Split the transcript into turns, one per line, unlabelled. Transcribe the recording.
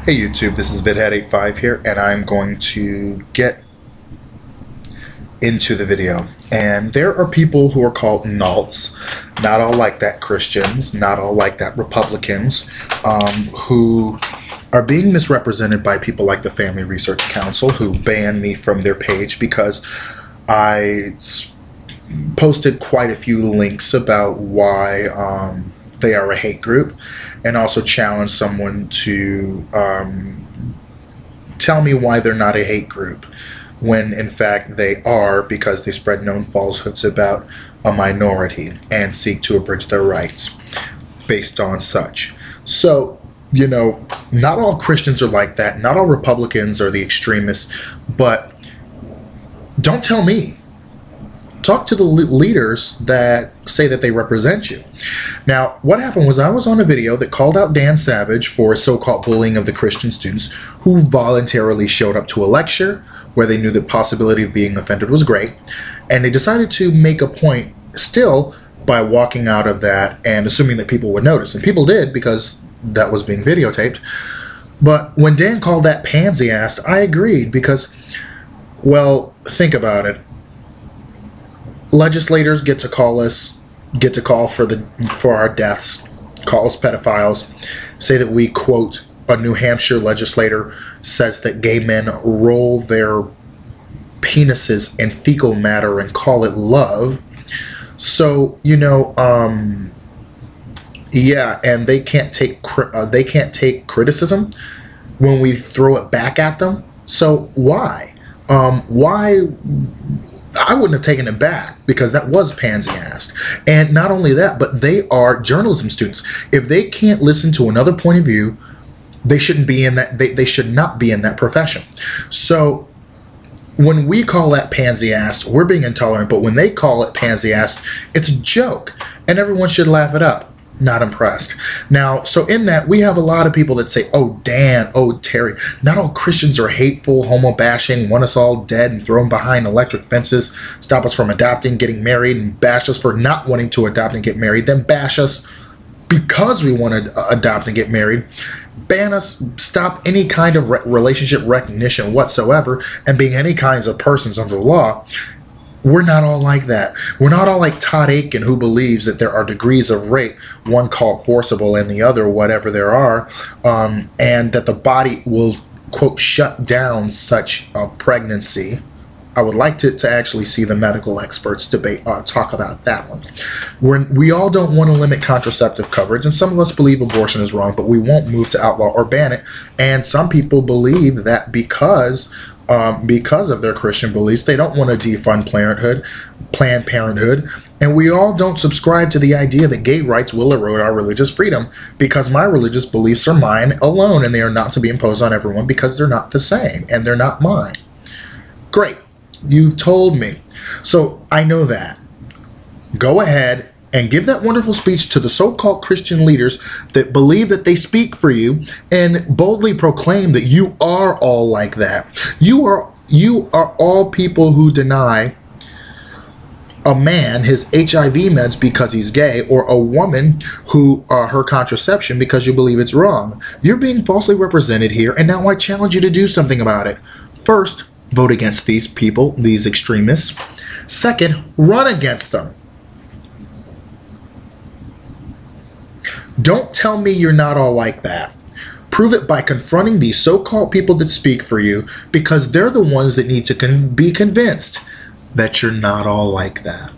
Hey YouTube, this is VidHead85 here, and I'm going to get into the video. And there are people who are called nults, not all like that Christians, not all like that Republicans, who are being misrepresented by people like the Family Research Council, who banned me from their page because I posted quite a few links about why they are a hate group, and also challenged someone to tell me why they're not a hate group, when in fact they are, because they spread known falsehoods about a minority and seek to abridge their rights based on such. So, you know, not all Christians are like that, not all Republicans are the extremists, but don't tell me. Talk to the leaders that say that they represent you. Now, what happened was I was on a video that called out Dan Savage for so-called bullying of the Christian students who voluntarily showed up to a lecture where they knew the possibility of being offended was great, and they decided to make a point still by walking out of that and assuming that people would notice. And people did, because that was being videotaped. But when Dan called that pansy ass, I agreed, because, well, think about it. Legislators get to call for our deaths, call us pedophiles, say that we, quote, a New Hampshire legislator says that gay men roll their penises in fecal matter and call it love. So, you know, yeah, and they can't take criticism when we throw it back at them. So why? Why? I wouldn't have taken it back, because that was pansy-assed. And not only that, but they are journalism students. If they can't listen to another point of view, they shouldn't be in that. They should not be in that profession. So when we call that pansy-assed, we're being intolerant. But when they call it pansy-assed, it's a joke, and everyone should laugh it up. Not impressed. Now, so in that, we have a lot of people that say, oh, Dan, oh, Terry, not all Christians are hateful, homo-bashing, want us all dead and thrown behind electric fences, stop us from adopting, getting married, and bash us for not wanting to adopt and get married, then bash us because we want to adopt and get married, ban us, stop any kind of relationship recognition whatsoever, and being any kinds of persons under the law. We're not all like that. We're not all like Todd Aiken, who believes that there are degrees of rape, one called forcible and the other whatever there are, and that the body will, quote, shut down such a pregnancy. I would like to actually see the medical experts talk about that one. We all don't want to limit contraceptive coverage, and some of us believe abortion is wrong, but we won't move to outlaw or ban it. And some people believe that because of their Christian beliefs, they don't want to defund Planned Parenthood, and we all don't subscribe to the idea that gay rights will erode our religious freedom, because my religious beliefs are mine alone, and they are not to be imposed on everyone because they're not the same, and they're not mine. Great. You've told me. So I know that. Go ahead and give that wonderful speech to the so-called Christian leaders that believe that they speak for you, and boldly proclaim that you are all like that. You are all people who deny a man his HIV meds because he's gay, or a woman who her contraception because you believe it's wrong. You're being falsely represented here, and now I challenge you to do something about it. First, vote against these people, these extremists. Second, run against them. Don't tell me you're not all like that. Prove it by confronting these so-called people that speak for you, because they're the ones that need to be convinced that you're not all like that.